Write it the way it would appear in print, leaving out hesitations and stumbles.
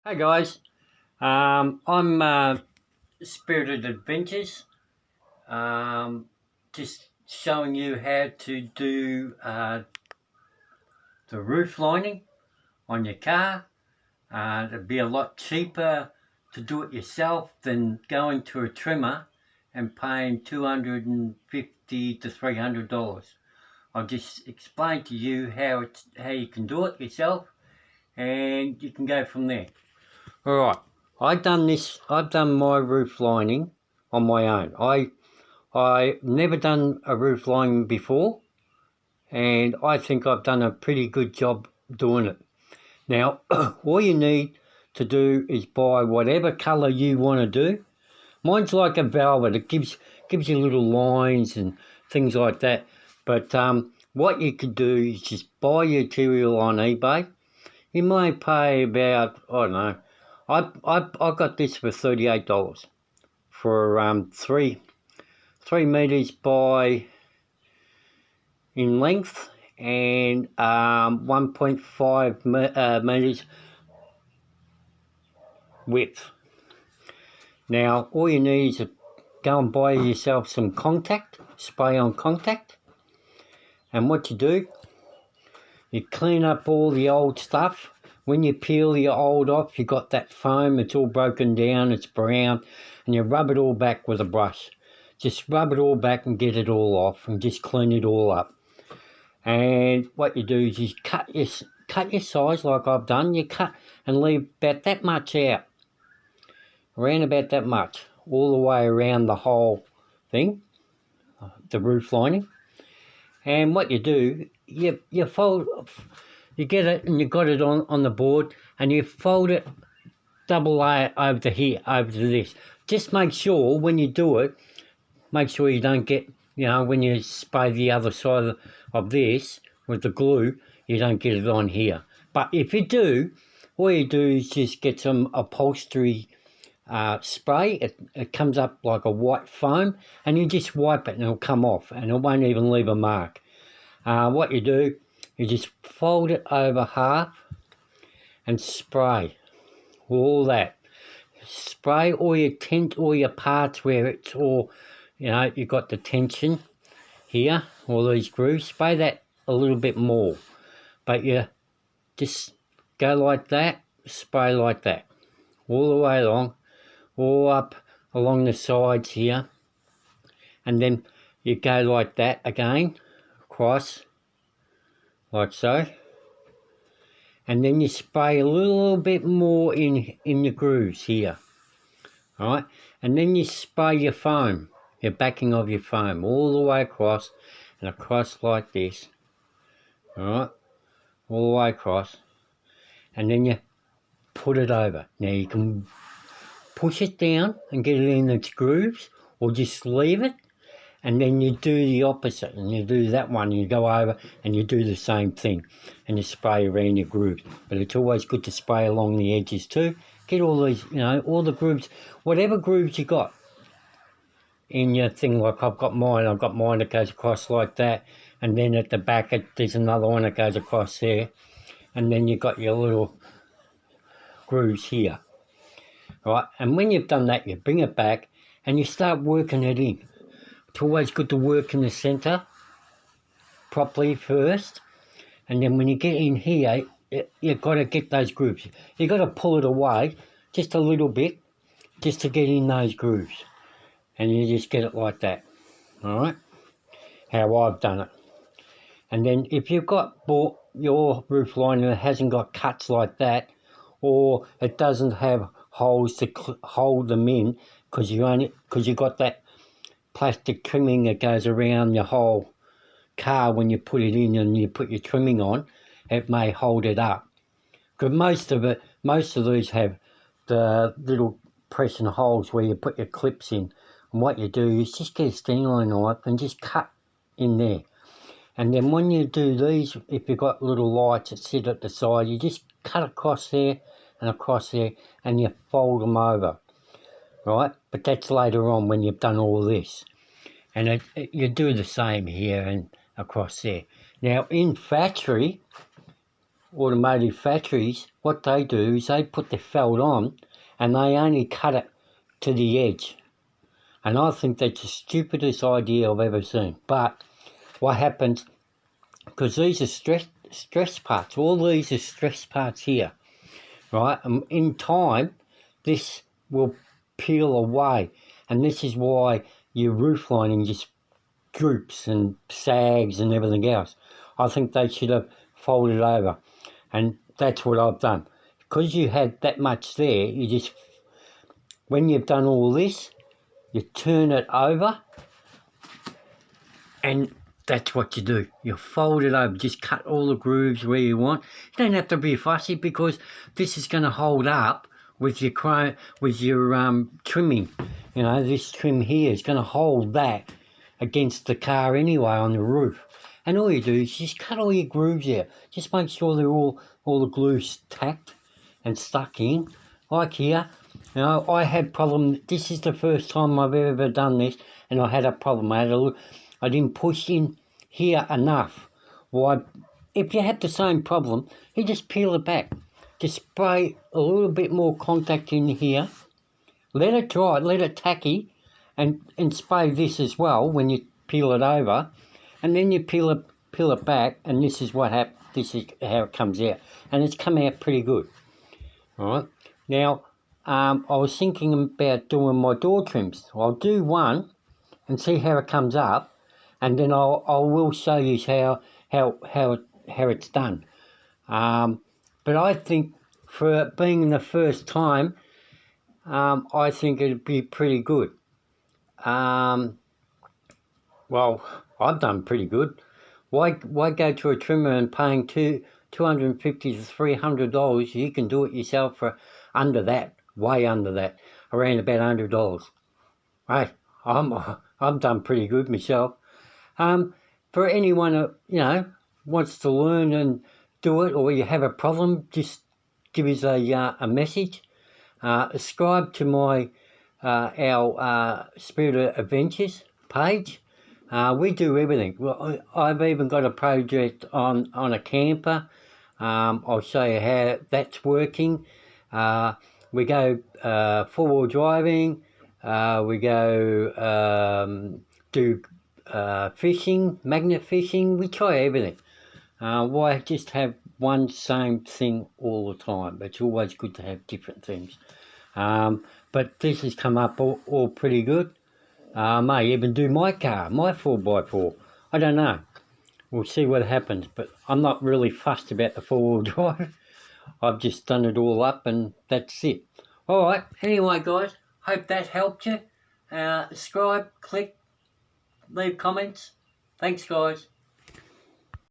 Hey guys, I'm Spirited Adventures, um, just showing you how to do the roof lining on your car. It'd be a lot cheaper to do it yourself than going to a trimmer and paying $250 to $300. I'll just explain to you how you can do it yourself, and you can go from there. Alright, I've done my roof lining on my own. I never done a roof lining before, and I think I've done a pretty good job doing it. Now, all you need to do is buy whatever colour you want to do. Mine's like a velvet. It gives you little lines and things like that. But what you could do is just buy your material on eBay. You may pay about, I don't know, I got this for $38 for 3 meters by in length and 1.5 meters width. Now all you need is to go and buy yourself some contact, spray on contact, and what you do, you clean up all the old stuff. When you peel your old off, you got that foam, it's all broken down, it's brown, and you rub it all back with a brush. Just rub it all back and get it all off and just clean it all up. And what you do is you cut your size like I've done. You cut and leave about that much out, around about that much, all the way around the whole thing, the roof lining. And what you do, you fold, you get it and you got it on the board, and you fold it double layer over to here, over to this. Just make sure when you do it, make sure you don't get, when you spray the other side of this with the glue, you don't get it on here. But if you do, all you do is just get some upholstery spray. It comes up like a white foam, and you just wipe it and it'll come off and it won't even leave a mark. What you do, you just fold it over half and spray all that. Spray all your parts where it's all, you've got the tension here, all these grooves. Spray that a little bit more, but you just go like that, spray like that, all the way along, all up along the sides here, and then you go like that again, across, like so, and then you spray a little bit more in the grooves here, alright, and then you spray your foam, your backing of your foam, all the way across, and across like this, alright, all the way across, and then you put it over. Now you can push it down and get it in its grooves, or just leave it, and then you do the opposite, and you do that one, and you go over and you do the same thing, and you spray around your grooves. But it's always good to spray along the edges too. Get all these, all the grooves, whatever grooves you got in your thing. Like I've got mine that goes across like that, and then at the back there's another one that goes across there, and then you've got your little grooves here. Right, and when you've done that, you bring it back and you start working it in. It's always good to work in the centre properly first, and then when you get in here, you've got to get those grooves. You've got to pull it away just a little bit, just to get in those grooves, and you just get it like that. Alright, how I've done it. And then if you've got your roof lining that hasn't got cuts like that, or it doesn't have holes to hold them in, because you got that plastic trimming that goes around your whole car when you put it in and you put your trimming on, it may hold it up. Because most of these have the little pressing holes where you put your clips in, and what you do is just get a Stanley knife and just cut in there. And then when you do these, if you've got little lights that sit at the side, you just cut across there and across there, and you fold them over, right? But that's later on when you've done all this. And you do the same here and across there. Now in factory, automotive factories, what they do is they put the felt on and they only cut it to the edge. And I think that's the stupidest idea I've ever seen. But what happens, because these are stress parts, all these are stress parts here, right? And in time, this will peel away. And this is why your roof lining just droops and sags and everything else. I think they should have folded over. And that's what I've done. Because you had that much there, you just, when you've done all this, you turn it over, and that's what you do. You fold it over, just cut all the grooves where you want. You don't have to be fussy because this is going to hold up with your trimming. You know, this trim here is going to hold that against the car anyway on the roof. And all you do is just cut all your grooves out. Just make sure they're all the glue's tacked and stuck in, like here. You know, I had problem. This is the first time I've ever done this, and I had a problem. I didn't push in here enough. Why? If you have the same problem, you just peel it back. Just spray a little bit more contact in here. Let it dry, let it tacky, and spray this as well when you peel it over, and then you peel it back, and this is what happens. This is how it comes out, and it's come out pretty good. All right. Now, I was thinking about doing my door trims. I'll do one and see how it comes up, and then I will show you how it's done. But I think for being the first time, I think it'd be pretty good. Well, I've done pretty good. Why go to a trimmer and paying $250 to $300? You can do it yourself for under that, way under that, around about $100. Hey, I'm done pretty good myself. For anyone that wants to learn and do it, or you have a problem, just give us a message. Subscribe to my our Spirit of Adventures page. We do everything. Well, I've even got a project on a camper. I'll show you how that's working. We go four-wheel driving. We go do fishing, magnet fishing. We try everything. Why just have one same thing all the time? It's always good to have different things. But this has come up all pretty good. May even do my car, my 4x4. I don't know. We'll see what happens, but I'm not really fussed about the four-wheel drive. I've just done it all up and that's it. Alright, anyway guys, hope that helped you. Subscribe, click, leave comments. Thanks guys.